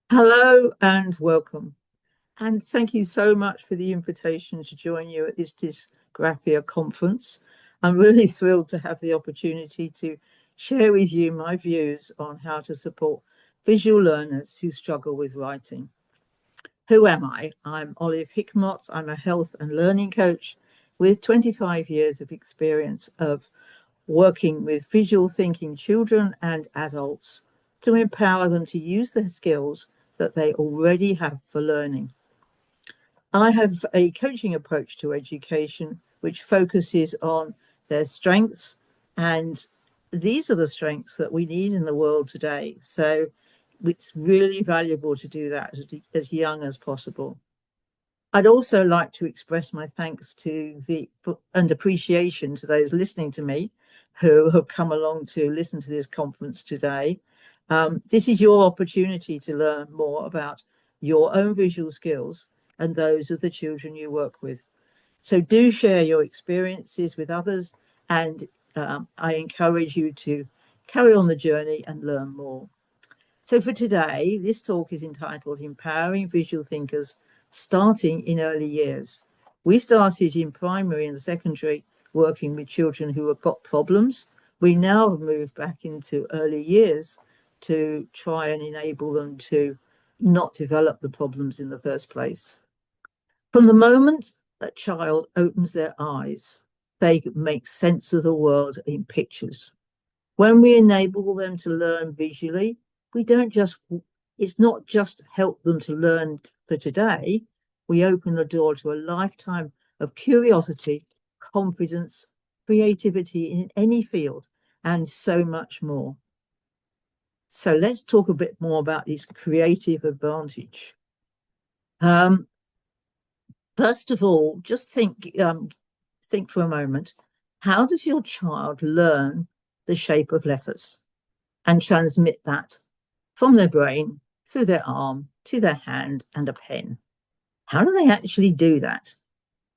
Hello and welcome. And thank you so much for the invitation to join you at this Dysgraphia conference. I'm really thrilled to have the opportunity to share with you my views on how to support visual learners who struggle with writing. Who am I? I'm Olive Hickmott. I'm a health and learning coach with 25 years of experience of working with visual thinking children and adults to empower them to use the skills that they already have for learning. I have a coaching approach to education which focuses on their strengths, and these are the strengths that we need in the world today. So it's really valuable to do that as young as possible. I'd also like to express my thanks to and appreciation to those listening to me who have come along to listen to this conference today. This is your opportunity to learn more about your own visual skills and those of the children you work with. So do share your experiences with others, and I encourage you to carry on the journey and learn more. So for today, this talk is entitled Empowering Visual Thinkers Starting in Early Years. We started in primary and secondary working with children who have got problems. We now have moved back into early years to try and enable them to not develop the problems in the first place. From the moment a child opens their eyes, they make sense of the world in pictures. When we enable them to learn visually, we don't just, it's not just help them to learn for today. We open the door to a lifetime of curiosity, confidence, creativity in any field, and so much more. So let's talk a bit more about this creative advantage. First of all, just think for a moment. How does your child learn the shape of letters and transmit that from their brain through their arm to their hand and a pen? How do they actually do that?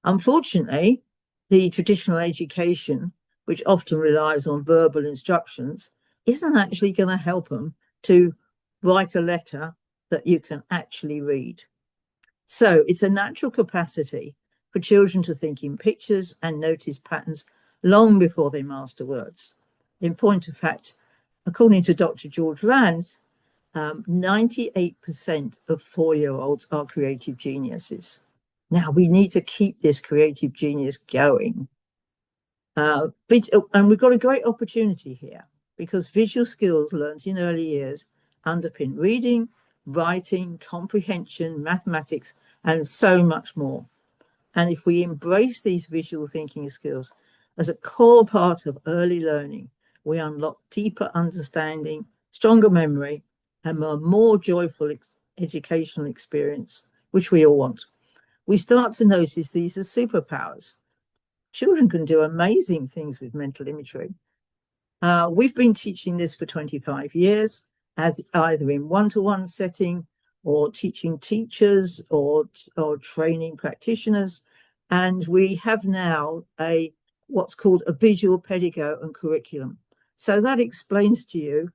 Unfortunately, the traditional education, which often relies on verbal instructions, isn't actually going to help them to write a letter that you can actually read. So it's a natural capacity for children to think in pictures and notice patterns long before they master words. In point of fact, according to Dr. George Rand, 98% of 4-year-olds are creative geniuses. Now, we need to keep this creative genius going. And we've got a great opportunity here because visual skills learned in early years underpin reading, writing, comprehension, mathematics, and so much more. And if we embrace these visual thinking skills as a core part of early learning, we unlock deeper understanding, stronger memory, and a more joyful educational experience, which we all want. We start to notice these as superpowers. Children can do amazing things with mental imagery. We've been teaching this for 25 years, as either in one-to-one setting or teaching teachers or training practitioners. And we have now what's called a visual pedagogue and curriculum. So that explains to you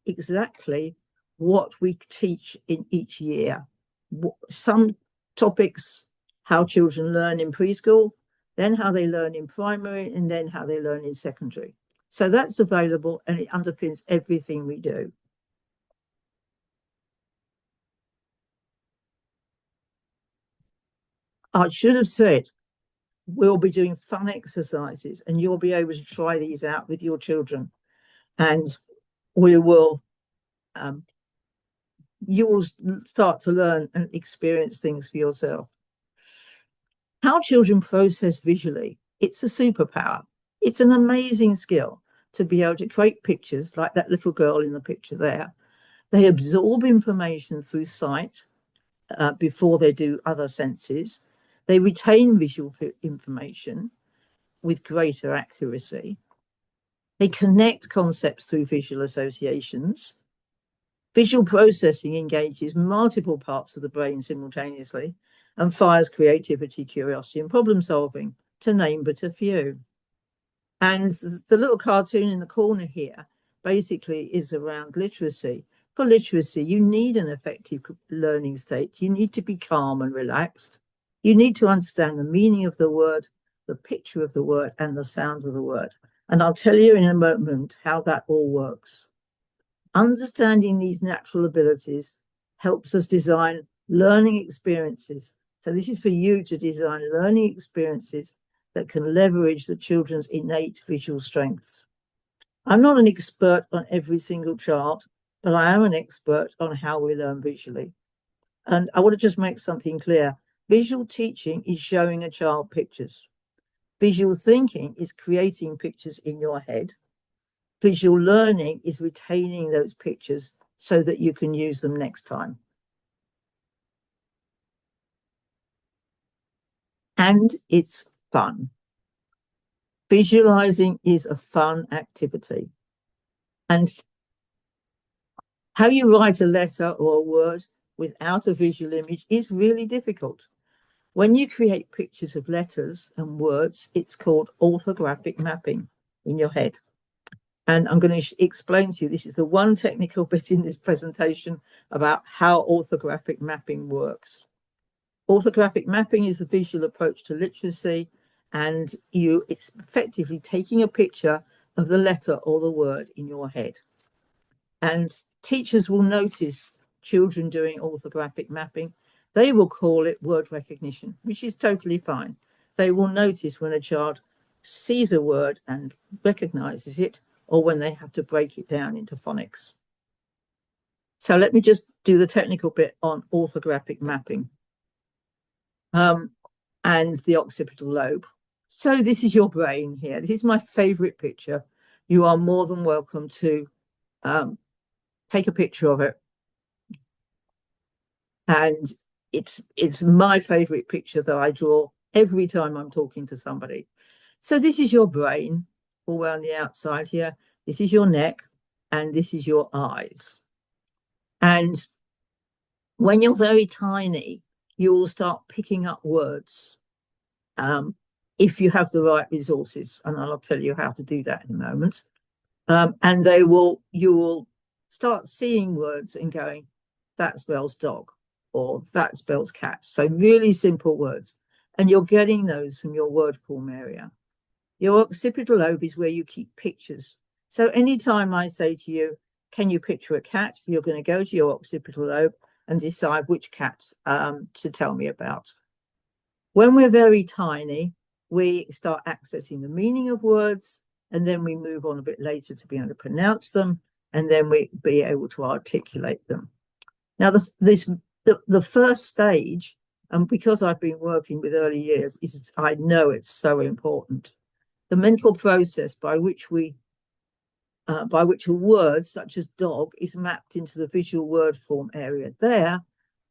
exactly what we teach in each year. Some topics, how children learn in preschool, then how they learn in primary, and then how they learn in secondary. So that's available and it underpins everything we do. I should have said, we'll be doing fun exercises and you'll be able to try these out with your children. And we will, you will start to learn and experience things for yourself. How children process visually, it's a superpower. It's an amazing skill to be able to create pictures like that little girl in the picture there. They absorb information through sight before they do other senses. They retain visual information with greater accuracy. They connect concepts through visual associations. Visual processing engages multiple parts of the brain simultaneously and fires creativity, curiosity, and problem solving, to name but a few. And the little cartoon in the corner here basically is around literacy. For literacy, you need an effective learning state. You need to be calm and relaxed. You need to understand the meaning of the word, the picture of the word, and the sound of the word. And I'll tell you in a moment how that all works. Understanding these natural abilities helps us design learning experiences. So this is for you to design learning experiences that can leverage the children's innate visual strengths. I'm not an expert on every single child, but I am an expert on how we learn visually. And I want to just make something clear. Visual teaching is showing a child pictures. Visual thinking is creating pictures in your head. Visual learning is retaining those pictures so that you can use them next time. And it's fun. Visualizing is a fun activity. And how you write a letter or a word without a visual image is really difficult. When you create pictures of letters and words, it's called orthographic mapping in your head. And I'm going to explain to you, this is the one technical bit in this presentation about how orthographic mapping works. Orthographic mapping is a visual approach to literacy, and it's effectively taking a picture of the letter or the word in your head. And teachers will notice children doing orthographic mapping. They will call it word recognition, which is totally fine. They will notice when a child sees a word and recognizes it, or when they have to break it down into phonics. So let me just do the technical bit on orthographic mapping and the occipital lobe. So this is your brain here. This is my favorite picture. You are more than welcome to take a picture of it. And it's my favorite picture that I draw every time I'm talking to somebody. So this is your brain all around the outside here. This is your neck, and this is your eyes. And when you're very tiny, you will start picking up words if you have the right resources. And I'll tell you how to do that in a moment. And you will start seeing words and going, that spells dog, or that spells cat. So really simple words. And you're getting those from your word form area. Your occipital lobe is where you keep pictures. So anytime I say to you, can you picture a cat? You're going to go to your occipital lobe and decide which cat to tell me about. When we're very tiny, we start accessing the meaning of words, and then we move on a bit later to be able to pronounce them, and then we be able to articulate them. Now, the first stage, and because I've been working with early years, I know it's so important. The mental process by which a word such as dog is mapped into the visual word form area there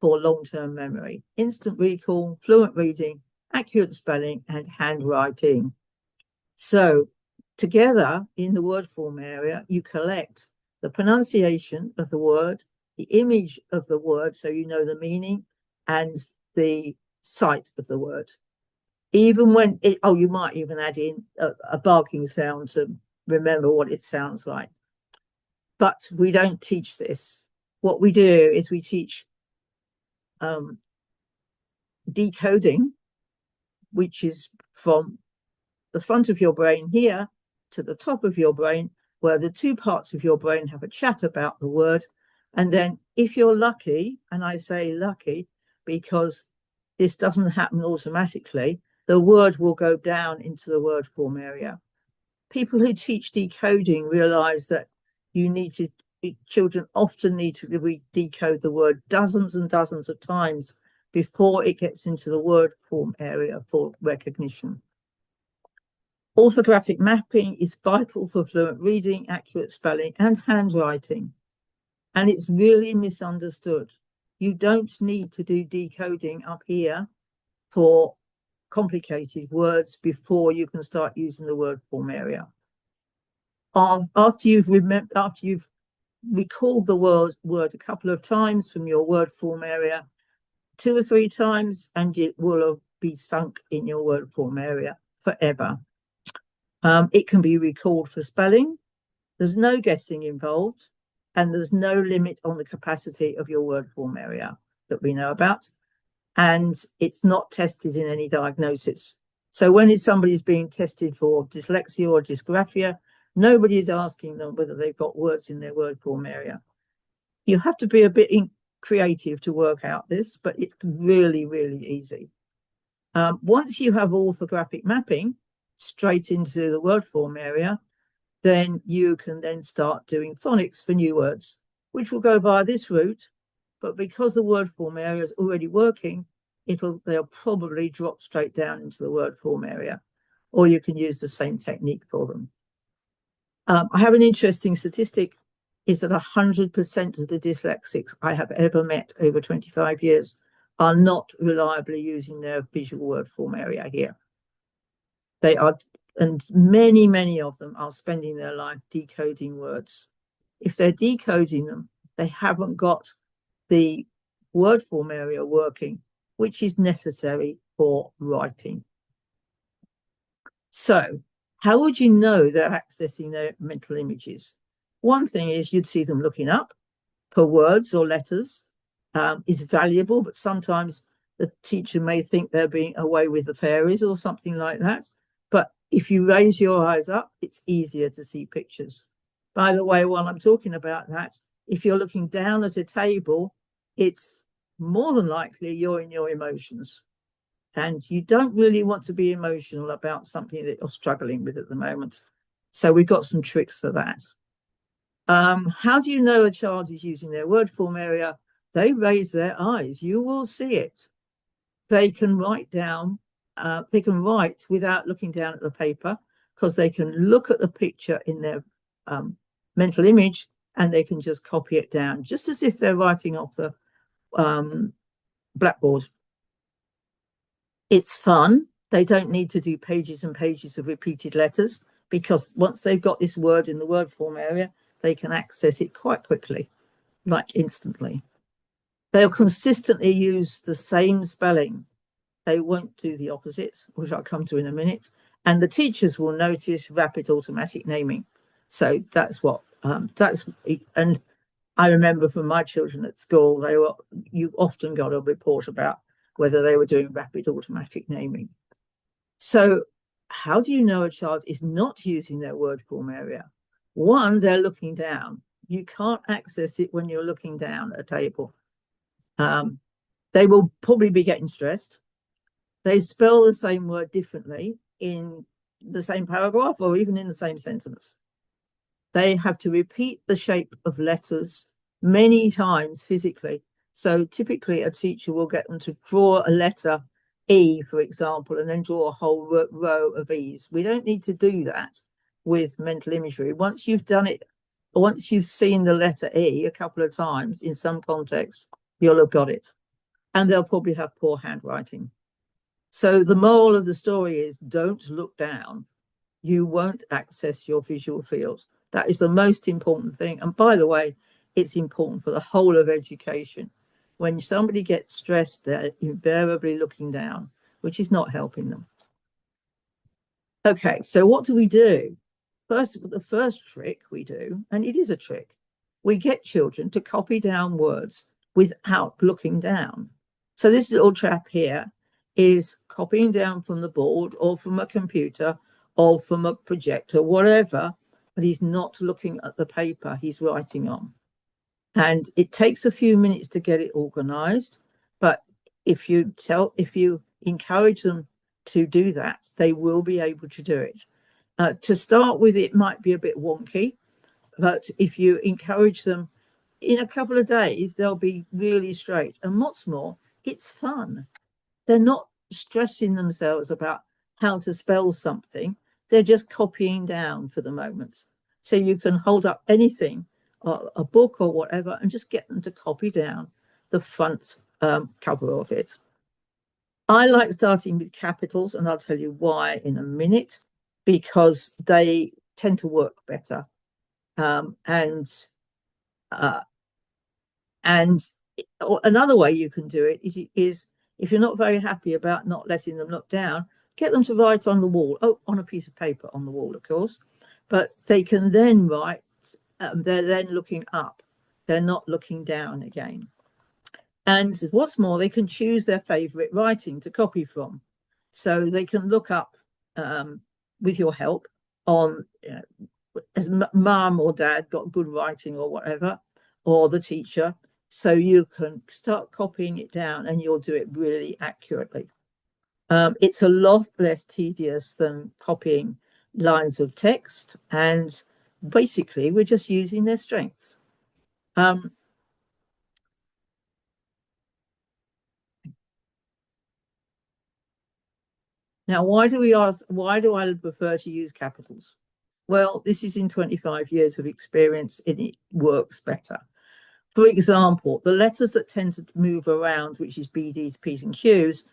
for long-term memory, instant recall, fluent reading, accurate spelling, and handwriting. So together in the word form area, you collect the pronunciation of the word, the image of the word, so you know the meaning, and the sight of the word. Even when you might even add in a barking sound to remember what it sounds like. But we don't teach this. What we do is we teach decoding, which is from the front of your brain here to the top of your brain, where the two parts of your brain have a chat about the word. And then if you're lucky, and I say lucky because this doesn't happen automatically, the word will go down into the word form area. People who teach decoding realize that children often need to decode the word dozens and dozens of times before it gets into the word form area for recognition. Orthographic mapping is vital for fluent reading, accurate spelling, and handwriting. And it's really misunderstood. You don't need to do decoding up here for complicated words before you can start using the word form area. After you've recalled the word a couple of times from your word form area, 2 or 3 times, and it will be sunk in your word form area forever. It can be recalled for spelling. There's no guessing involved. and there's no limit on the capacity of your word form area that we know about. And it's not tested in any diagnosis. So when somebody's being tested for dyslexia or dysgraphia, nobody is asking them whether they've got words in their word form area. You have to be a bit creative to work out this, but it's really, really easy. Once you have orthographic mapping straight into the word form area, then you can then start doing phonics for new words, which will go via this route. But because the word form area is already working, they'll probably drop straight down into the word form area, or you can use the same technique for them. I have an interesting statistic, is that 100% of the dyslexics I have ever met over 25 years are not reliably using their visual word form area here. They are, and many, many of them are spending their life decoding words. If they're decoding them, they haven't got the word form area working, which is necessary for writing. So how would you know they're accessing their mental images? One thing is you'd see them looking up for words or letters, is valuable, but sometimes the teacher may think they're being away with the fairies or something like that. But if you raise your eyes up, it's easier to see pictures. By the way, while I'm talking about that, if you're looking down at a table, it's more than likely you're in your emotions. And you don't really want to be emotional about something that you're struggling with at the moment. So we've got some tricks for that. How do you know a child is using their word form area? They raise their eyes. You will see it. They can write down, they can write without looking down at the paper, because they can look at the picture in their mental image and they can just copy it down, just as if they're writing off the blackboard. It's fun. They don't need to do pages and pages of repeated letters, because once they've got this word in the word form area, they can access it quite quickly, like instantly. They'll consistently use the same spelling. They won't do the opposite, which I'll come to in a minute. And the teachers will notice rapid automatic naming. So that's what, and I remember from my children at school, you often got a report about whether they were doing rapid automatic naming. So how do you know a child is not using their word form area? One, they're looking down. You can't access it when you're looking down at a table. They will probably be getting stressed. They spell the same word differently in the same paragraph or even in the same sentence. They have to repeat the shape of letters many times physically. So typically a teacher will get them to draw a letter E, for example, and then draw a whole row of E's. We don't need to do that with mental imagery. Once you've done it, once you've seen the letter E a couple of times in some context, you'll have got it. And they'll probably have poor handwriting. So the moral of the story is, don't look down. You won't access your visual field. That is the most important thing. And by the way, it's important for the whole of education. When somebody gets stressed, they're invariably looking down, which is not helping them. Okay, so what do we do? The first trick we do, and it is a trick, we get children to copy down words without looking down. So this little chap here is copying down from the board or from a computer or from a projector, whatever, but he's not looking at the paper he's writing on. And it takes a few minutes to get it organized, but if you encourage them to do that, they will be able to do it. To start with, it might be a bit wonky, but if you encourage them, in a couple of days, they'll be really straight. And what's more, it's fun. They're not stressing themselves about how to spell something. They're just copying down for the moment. So you can hold up anything, a book or whatever, and just get them to copy down the front cover of it. I like starting with capitals, and I'll tell you why in a minute, because they tend to work better. And another way you can do it is if you're not very happy about not letting them look down, get them to write on the wall, on a piece of paper on the wall, of course, but they can then write they're then looking up. They're not looking down again. And what's more, they can choose their favorite writing to copy from. So they can look up with your help on, as mum or dad got good writing or whatever, or the teacher. So you can start copying it down and you'll do it really accurately. It's a lot less tedious than copying lines of text, and basically we're just using their strengths. Now, why do I prefer to use capitals? Well, this is in 25 years of experience, and it works better. For example, the letters that tend to move around, which is BDs, P's, and Q's,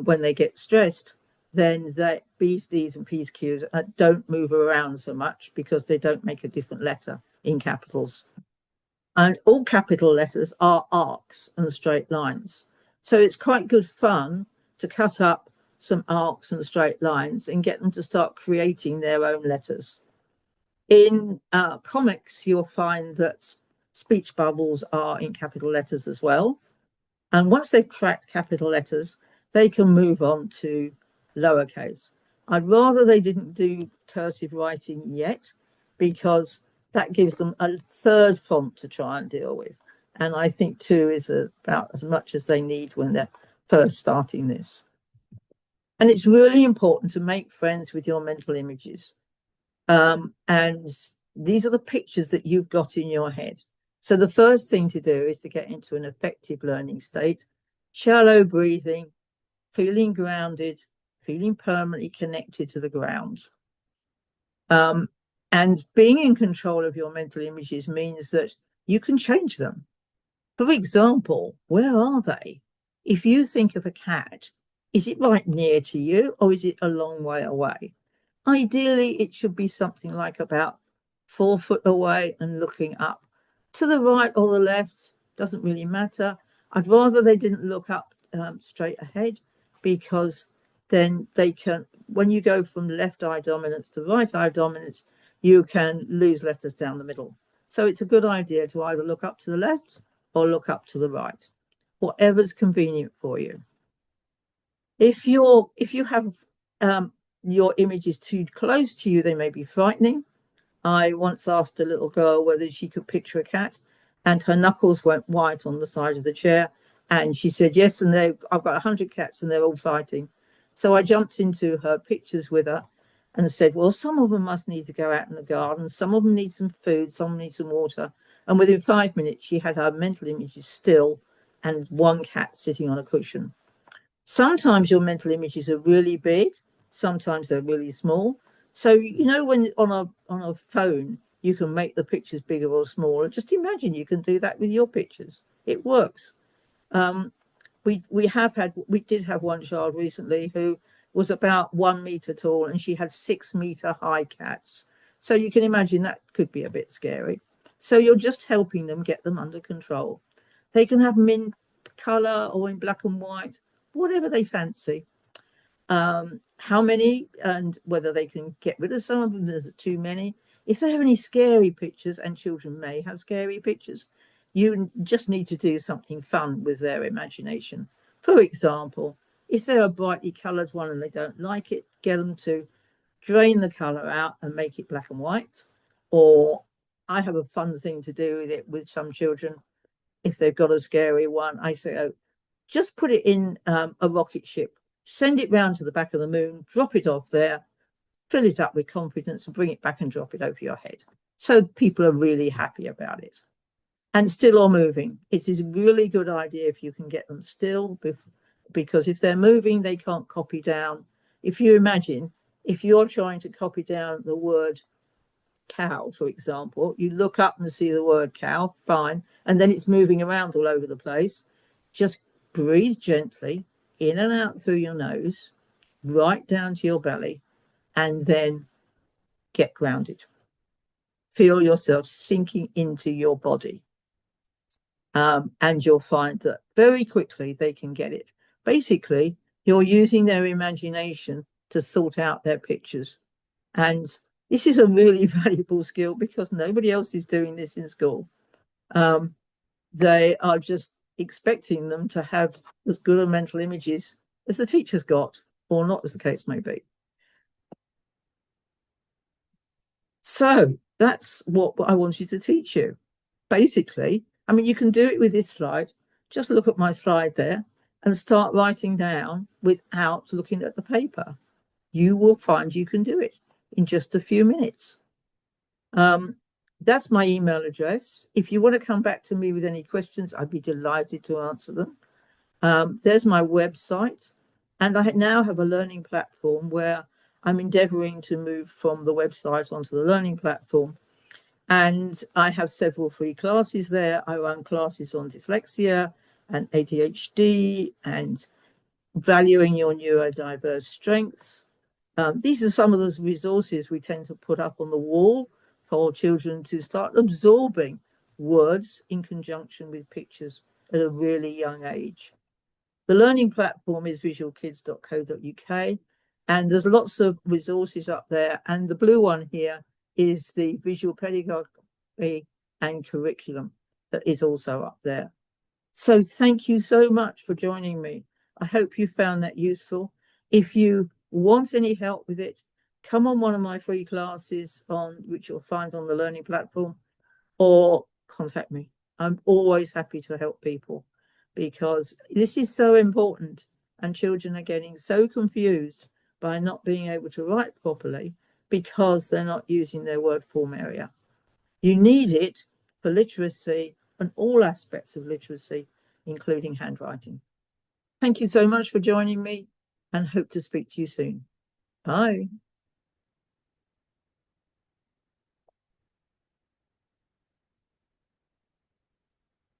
when they get stressed, then the B's, D's, and P's, Q's don't move around so much because they don't make a different letter in capitals. And all capital letters are arcs and straight lines. So it's quite good fun to cut up some arcs and straight lines and get them to start creating their own letters. In comics, you'll find that speech bubbles are in capital letters as well. And once they've cracked capital letters, they can move on to lowercase. I'd rather they didn't do cursive writing yet, because that gives them a third font to try and deal with. And I think 2 is about as much as they need when they're first starting this. And it's really important to make friends with your mental images. And these are the pictures that you've got in your head. So the first thing to do is to get into an effective learning state, shallow breathing, feeling grounded, feeling permanently connected to the ground. And being in control of your mental images means that you can change them. For example, where are they? If you think of a cat, is it right near to you or is it a long way away? Ideally, it should be something like about 4 foot away and looking up. To the right or the left, doesn't really matter. I'd rather they didn't look up straight ahead, because then they can, when you go from left eye dominance to right eye dominance, you can lose letters down the middle. So it's a good idea to either look up to the left or look up to the right, whatever's convenient for you. If you have your image is too close to you, they may be frightening. I once asked a little girl whether she could picture a cat, and her knuckles went white on the side of the chair. And she said, yes, and I've got 100 cats and they're all fighting. So I jumped into her pictures with her and said, well, some of them must need to go out in the garden. Some of them need some food, some need some water. And within 5 minutes, she had her mental images still and one cat sitting on a cushion. Sometimes your mental images are really big, sometimes they're really small. So, when on a phone, you can make the pictures bigger or smaller. Just imagine you can do that with your pictures. It works. We did have one child recently who was about 1 meter tall, and she had 6 meter high cats. So you can imagine that could be a bit scary. So you're just helping them get them under control. They can have them in color or in black and white, whatever they fancy. How many and whether they can get rid of some of them, there's too many. If they have any scary pictures, and children may have scary pictures, you just need to do something fun with their imagination. For example, if they're a brightly coloured one and they don't like it, get them to drain the colour out and make it black and white. Or I have a fun thing to do with it with some children. If they've got a scary one, I say, oh, just put it in a rocket ship, send it round to the back of the moon, drop it off there, fill it up with confidence and bring it back and drop it over your head. So people are really happy about it. And still or moving. It is a really good idea if you can get them still, because if they're moving, they can't copy down. If you imagine, if you're trying to copy down the word cow, for example, you look up and see the word cow, fine, and then it's moving around all over the place. Just breathe gently in and out through your nose, right down to your belly, and then get grounded. Feel yourself sinking into your body. And you'll find that very quickly they can get it. Basically, you're using their imagination to sort out their pictures. And This is a really valuable skill because nobody else is doing this in school. They are just expecting them to have as good a mental images as the teacher's got, or not, as the case may be. So that's what I wanted to teach you. Basically, I mean, you can do it with this slide. Just look at my slide there and start writing down without looking at the paper. You will find you can do it in just a few minutes. That's my email address. If you want to come back to me with any questions, I'd be delighted to answer them. There's my website. And I now have a learning platform where I'm endeavoring to move from the website onto the learning platform. And I have several free classes there. I run classes on dyslexia and ADHD and valuing your neurodiverse strengths. These are some of those resources we tend to put up on the wall for children to start absorbing words in conjunction with pictures at a really young age. The learning platform is visualkids.co.uk, and there's lots of resources up there. And the blue one here is the visual pedagogy and curriculum that is also up there. So thank you so much for joining me. I hope you found that useful. If you want any help with it, come on one of my free classes which you'll find on the learning platform, or contact me. I'm always happy to help people because this is so important, and children are getting so confused by not being able to write properly because they're not using their word form area. You need it for literacy and all aspects of literacy, including handwriting. Thank you so much for joining me, and hope to speak to you soon. Bye.